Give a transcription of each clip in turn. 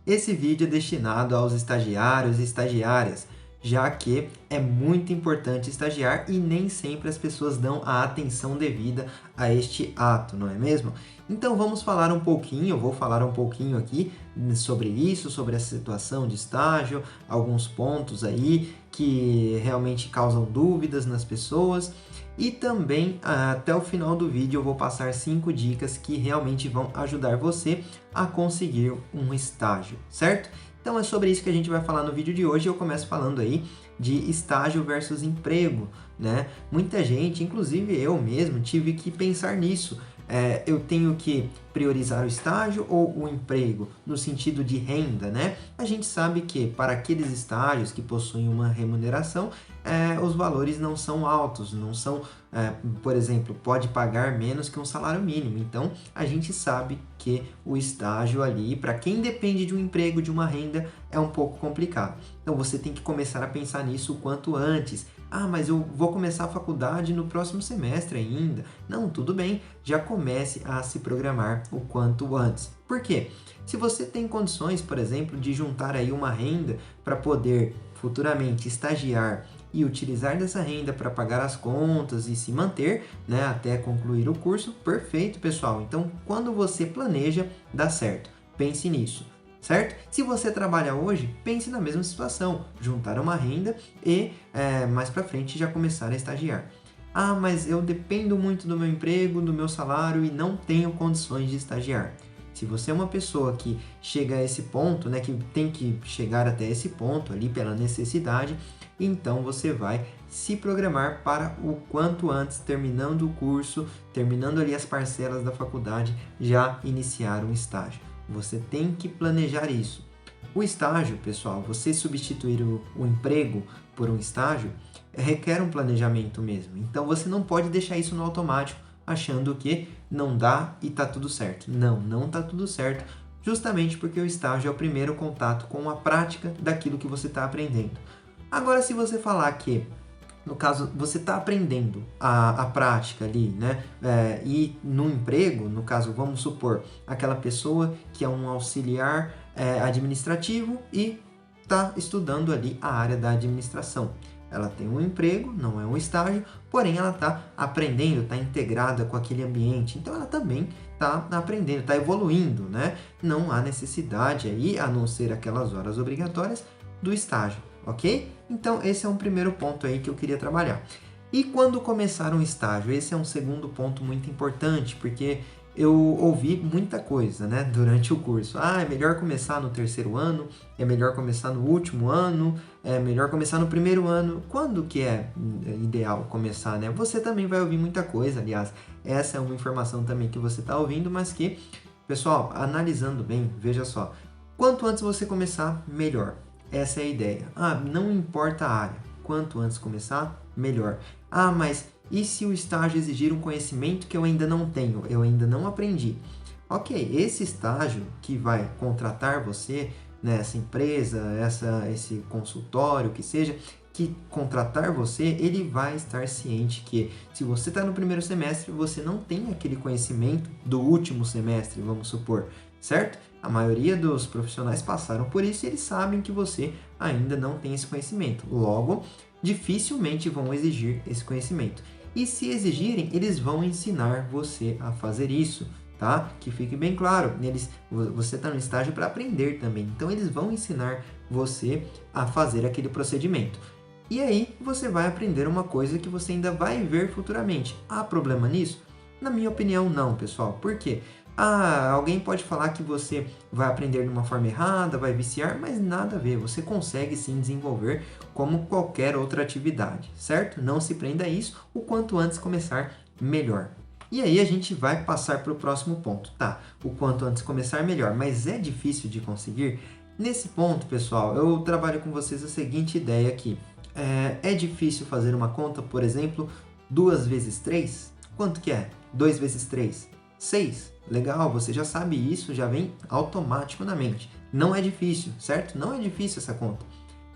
Esse vídeo é destinado aos estagiários e estagiárias, já que é muito importante estagiar e nem sempre as pessoas dão a atenção devida a este ato, não é mesmo? Então vamos falar um pouquinho, eu vou falar um pouquinho aqui sobre isso, sobre essa situação de estágio, alguns pontos aí que realmente causam dúvidas nas pessoas. E também, até o final do vídeo, eu vou passar 5 dicas que realmente vão ajudar você a conseguir um estágio, certo? Então é sobre isso que a gente vai falar no vídeo de hoje. Eu começo falando aí de estágio versus emprego, né? Muita gente, inclusive eu mesmo, tive que pensar nisso. Eu tenho que priorizar o estágio ou o emprego, no sentido de renda, né? A gente sabe que para aqueles estágios que possuem uma remuneração, os valores não são altos, não são, por exemplo, pode pagar menos que um salário mínimo. Então, a gente sabe que o estágio ali, para quem depende de um emprego, de uma renda, é um pouco complicado. Então, você tem que começar a pensar nisso o quanto antes. Ah, mas eu vou começar a faculdade no próximo semestre ainda. Não, tudo bem, já comece a se programar o quanto antes. Por quê? Se você tem condições, por exemplo, de juntar aí uma renda para poder futuramente estagiar e utilizar dessa renda para pagar as contas e se manter, né, até concluir o curso, perfeito, pessoal. Então, quando você planeja, dá certo. Pense nisso. Certo? Se você trabalha hoje, pense na mesma situação, juntar uma renda e mais para frente já começar a estagiar. Ah, mas eu dependo muito do meu emprego, do meu salário e não tenho condições de estagiar. Se você é uma pessoa que chega a esse ponto, né, que tem que chegar até esse ponto ali pela necessidade, então você vai se programar para o quanto antes, terminando o curso, terminando ali as parcelas da faculdade, já iniciar um estágio. Você tem que planejar isso. O estágio, pessoal, você substituir o emprego por um estágio, requer um planejamento mesmo. Então você não pode deixar isso no automático, achando que não dá e tá tudo certo. Não, não tá tudo certo, justamente porque o estágio é o primeiro contato com a prática daquilo que você está aprendendo. Agora, se você falar que no caso, você está aprendendo a prática ali, né? E no emprego, no caso, vamos supor, aquela pessoa que é um auxiliar administrativo e está estudando ali a área da administração. Ela tem um emprego, não é um estágio, porém ela está aprendendo, está integrada com aquele ambiente. Então ela também está aprendendo, está evoluindo, né? Não há necessidade aí, a não ser aquelas horas obrigatórias, do estágio, ok? Então esse é um primeiro ponto aí que eu queria trabalhar. E quando começar um estágio? Esse é um segundo ponto muito importante, porque eu ouvi muita coisa, né, durante o curso. Ah, é melhor começar no terceiro ano, é melhor começar no último ano, é melhor começar no primeiro ano. Quando que é ideal começar, né? Você também vai ouvir muita coisa, aliás. Essa é uma informação também que você está ouvindo, mas que, pessoal, analisando bem, veja só. Quanto antes você começar, melhor. Essa é a ideia. Ah, não importa a área. Quanto antes começar, melhor. Ah, mas e se o estágio exigir um conhecimento que eu ainda não tenho, eu ainda não aprendi? Ok, esse estágio que vai contratar você, né, essa empresa, esse consultório, que seja, que contratar você, ele vai estar ciente que se você está no primeiro semestre, você não tem aquele conhecimento do último semestre, vamos supor, certo? A maioria dos profissionais passaram por isso e eles sabem que você ainda não tem esse conhecimento. Logo, dificilmente vão exigir esse conhecimento. E se exigirem, eles vão ensinar você a fazer isso, tá? Que fique bem claro, você está no estágio para aprender também. Então, eles vão ensinar você a fazer aquele procedimento. E aí, você vai aprender uma coisa que você ainda vai ver futuramente. Há problema nisso? Na minha opinião, não, pessoal. Por quê? Ah, alguém pode falar que você vai aprender de uma forma errada, vai viciar, mas nada a ver, você consegue sim desenvolver como qualquer outra atividade, certo? Não se prenda a isso, o quanto antes começar, melhor. E aí a gente vai passar para o próximo ponto, tá? O quanto antes começar, melhor, mas é difícil de conseguir? Nesse ponto, pessoal, eu trabalho com vocês a seguinte ideia aqui. É difícil fazer uma conta, por exemplo, 2 vezes 3? Quanto que é? 2 vezes 3? 6. Legal, você já sabe isso, já vem automático na mente. Não é difícil, certo? Não é difícil essa conta.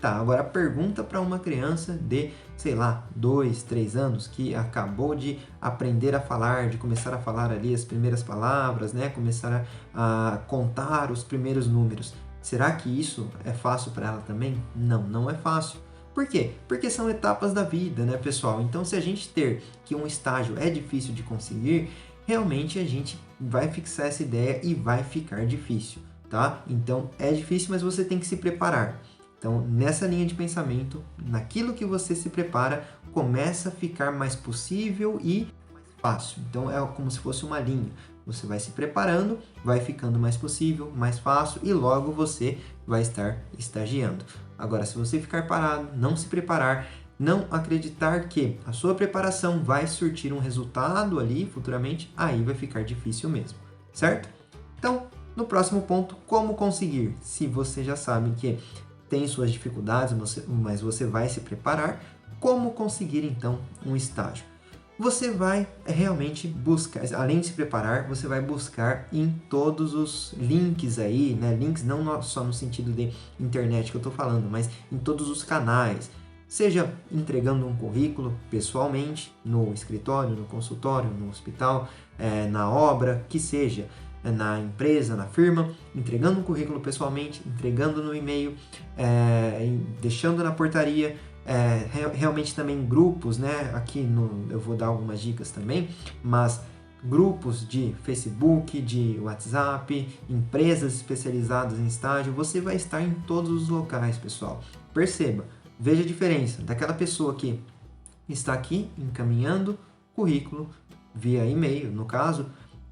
Tá, agora pergunta para uma criança de, sei lá, 2, 3 anos, que acabou de aprender a falar, de começar a falar ali as primeiras palavras, né? Começar a contar os primeiros números. Será que isso é fácil para ela também? Não, não é fácil. Por quê? Porque são etapas da vida, né, pessoal? Então, se a gente ter que um estágio é difícil de conseguir, realmente a gente vai fixar essa ideia e vai ficar difícil, tá? Então, é difícil, mas você tem que se preparar. Então, nessa linha de pensamento, naquilo que você se prepara, começa a ficar mais possível e mais fácil. Então, é como se fosse uma linha. Você vai se preparando, vai ficando mais possível, mais fácil e logo você vai estar estagiando. Agora, se você ficar parado, não se preparar, não acreditar que a sua preparação vai surtir um resultado ali futuramente, aí vai ficar difícil mesmo, certo? Então, no próximo ponto, como conseguir? Se você já sabe que tem suas dificuldades, mas você vai se preparar, como conseguir então um estágio? Você vai realmente buscar, além de se preparar, você vai buscar em todos os links aí, né? Links não só no sentido de internet que eu estou falando, mas em todos os canais. Seja entregando um currículo pessoalmente, no escritório, no consultório, no hospital, na obra, que seja, na empresa, na firma, entregando um currículo pessoalmente, entregando no e-mail, deixando na portaria, realmente também grupos, né? Aqui eu vou dar algumas dicas também, mas grupos de Facebook, de WhatsApp, empresas especializadas em estágio, você vai estar em todos os locais, pessoal. Perceba, veja a diferença daquela pessoa que está aqui encaminhando currículo via e-mail, no caso,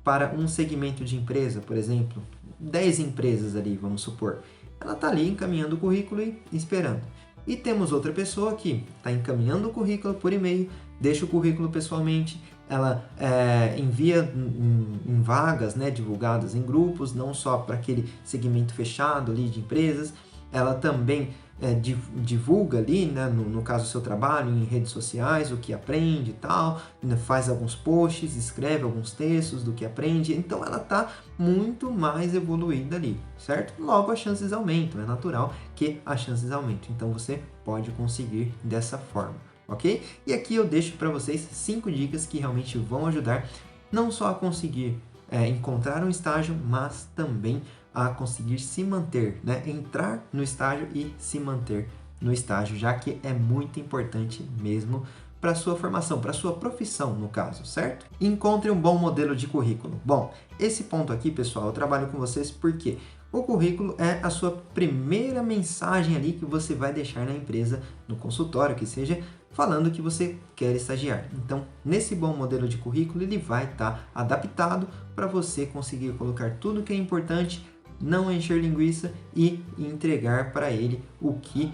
para um segmento de empresa, por exemplo, 10 empresas ali, vamos supor. Ela está ali encaminhando o currículo e esperando. E temos outra pessoa que está encaminhando o currículo por e-mail, deixa o currículo pessoalmente, ela envia em vagas, né, divulgadas em grupos, não só para aquele segmento fechado ali de empresas, ela também divulga ali, né, no caso do seu trabalho, em redes sociais, o que aprende e tal, faz alguns posts, escreve alguns textos do que aprende, então ela está muito mais evoluída ali, certo? Logo as chances aumentam, é natural que as chances aumentem, então você pode conseguir dessa forma, ok? E aqui eu deixo para vocês 5 dicas que realmente vão ajudar não só a conseguir encontrar um estágio, mas também a conseguir se manter, né? Entrar no estágio e se manter no estágio, já que é muito importante mesmo para a sua formação, para a sua profissão, no caso, certo? Encontre um bom modelo de currículo. Bom, esse ponto aqui, pessoal, eu trabalho com vocês porque o currículo é a sua primeira mensagem ali que você vai deixar na empresa, no consultório, que seja, falando que você quer estagiar. Então, nesse bom modelo de currículo, ele vai estar adaptado para você conseguir colocar tudo que é importante, não encher linguiça e entregar para ele o que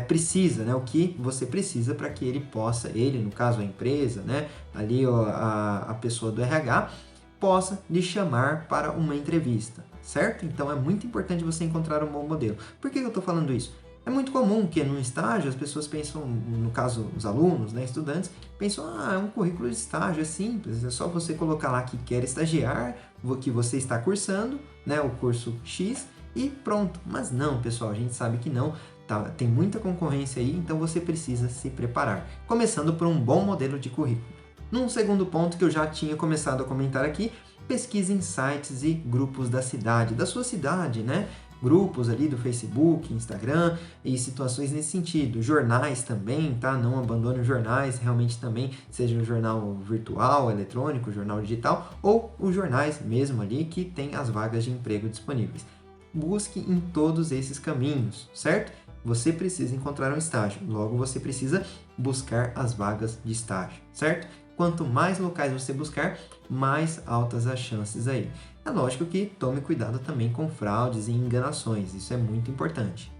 precisa, né? O que você precisa para que ele possa, no caso a empresa, né? Ali a pessoa do RH, possa lhe chamar para uma entrevista, certo? Então é muito importante você encontrar um bom modelo. Por que eu estou falando isso? É muito comum que no estágio as pessoas pensam, no caso os alunos, né, estudantes, pensam, é um currículo de estágio, é simples, é só você colocar lá que quer estagiar, que você está cursando, né, o curso X e pronto. Mas não, pessoal, a gente sabe que não, tá? Tem muita concorrência aí, então você precisa se preparar, começando por um bom modelo de currículo. Num segundo ponto que eu já tinha começado a comentar aqui, pesquise em sites e grupos da cidade, da sua cidade, né? Grupos ali do Facebook, Instagram e situações nesse sentido. Jornais também, tá? Não abandone os jornais, realmente também, seja um jornal virtual, eletrônico, jornal digital ou os jornais mesmo ali que tem as vagas de emprego disponíveis. Busque em todos esses caminhos, certo? Você precisa encontrar um estágio, logo você precisa buscar as vagas de estágio, certo? Quanto mais locais você buscar, mais altas as chances aí. É lógico que tome cuidado também com fraudes e enganações, isso é muito importante.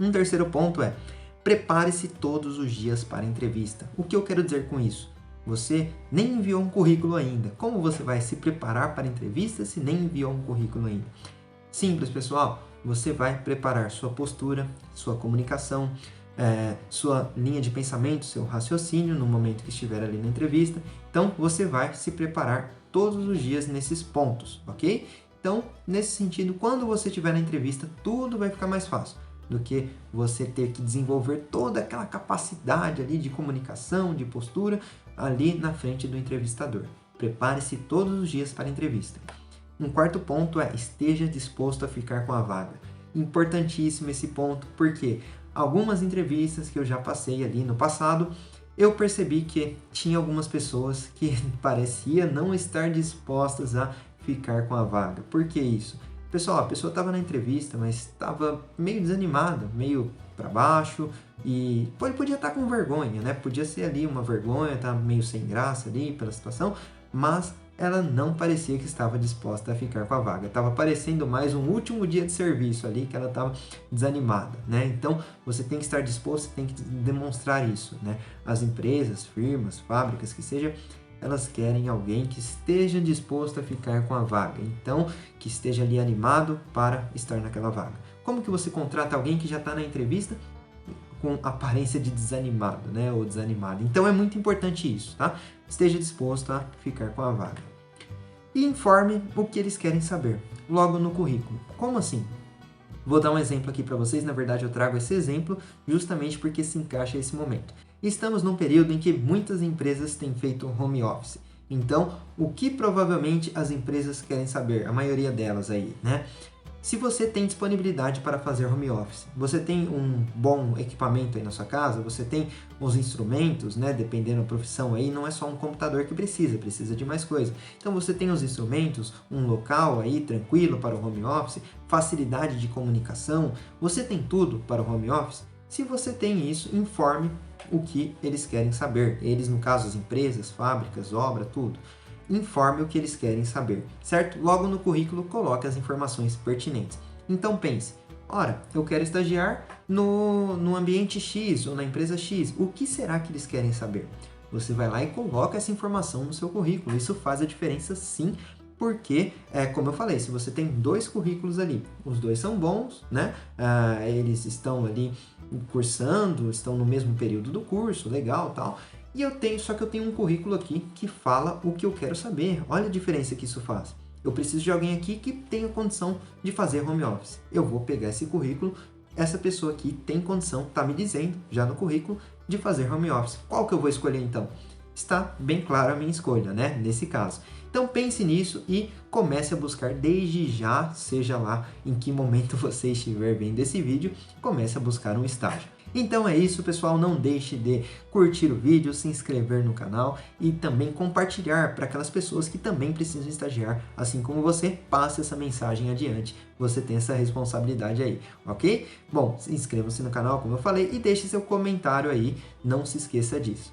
Um terceiro ponto é, prepare-se todos os dias para a entrevista. O que eu quero dizer com isso? Você nem enviou um currículo ainda. Como você vai se preparar para a entrevista se nem enviou um currículo ainda? Simples, pessoal. Você vai preparar sua postura, sua comunicação, sua linha de pensamento, seu raciocínio no momento que estiver ali na entrevista. Então, você vai se preparar todos os dias nesses pontos, ok? Então, nesse sentido, quando você estiver na entrevista, tudo vai ficar mais fácil do que você ter que desenvolver toda aquela capacidade ali de comunicação, de postura, ali na frente do entrevistador. Prepare-se todos os dias para a entrevista. Um quarto ponto é, esteja disposto a ficar com a vaga. Importantíssimo esse ponto, porque algumas entrevistas que eu já passei ali no passado, eu percebi que tinha algumas pessoas que parecia não estar dispostas a ficar com a vaga. Por que isso? Pessoal, a pessoa estava na entrevista, mas estava meio desanimada, meio para baixo e podia estar com vergonha, né? Podia ser ali uma vergonha, tá meio sem graça ali pela situação, mas ela não parecia que estava disposta a ficar com a vaga. Estava parecendo mais um último dia de serviço ali, que ela estava desanimada, né? Então, você tem que estar disposto, tem que demonstrar isso, né? As empresas, firmas, fábricas, que seja, elas querem alguém que esteja disposto a ficar com a vaga. Então, que esteja ali animado para estar naquela vaga. Como que você contrata alguém que já está na entrevista com aparência de desanimado, né? Ou desanimado. Então, é muito importante isso, tá? Esteja disposto a ficar com a vaga. E informe o que eles querem saber, logo no currículo. Como assim? Vou dar um exemplo aqui para vocês, na verdade eu trago esse exemplo justamente porque se encaixa esse momento. Estamos num período em que muitas empresas têm feito home office. Então, o que provavelmente as empresas querem saber, a maioria delas aí, né? Se você tem disponibilidade para fazer home office, você tem um bom equipamento aí na sua casa, você tem os instrumentos, né? Dependendo da profissão aí, não é só um computador que precisa de mais coisa. Então você tem os instrumentos, um local aí tranquilo para o home office, facilidade de comunicação, você tem tudo para o home office? Se você tem isso, informe o que eles querem saber. Eles, no caso, as empresas, fábricas, obra, tudo. Informe o que eles querem saber, certo? Logo no currículo, coloque as informações pertinentes. Então pense, ora, eu quero estagiar no ambiente X ou na empresa X. O que será que eles querem saber? Você vai lá e coloca essa informação no seu currículo. Isso faz a diferença sim, porque, como eu falei, se você tem 2 currículos ali, os 2 são bons, né? Eles estão ali cursando, estão no mesmo período do curso, legal, tal. E só que eu tenho um currículo aqui que fala o que eu quero saber. Olha a diferença que isso faz. Eu preciso de alguém aqui que tenha condição de fazer home office. Eu vou pegar esse currículo, essa pessoa aqui tem condição, está me dizendo já no currículo, de fazer home office. Qual que eu vou escolher então? Está bem clara a minha escolha, né? Nesse caso. Então pense nisso e comece a buscar desde já, seja lá em que momento você estiver vendo esse vídeo, comece a buscar um estágio. Então é isso, pessoal, não deixe de curtir o vídeo, se inscrever no canal e também compartilhar para aquelas pessoas que também precisam estagiar, assim como você, passe essa mensagem adiante, você tem essa responsabilidade aí, ok? Bom, inscreva-se no canal, como eu falei, e deixe seu comentário aí, não se esqueça disso.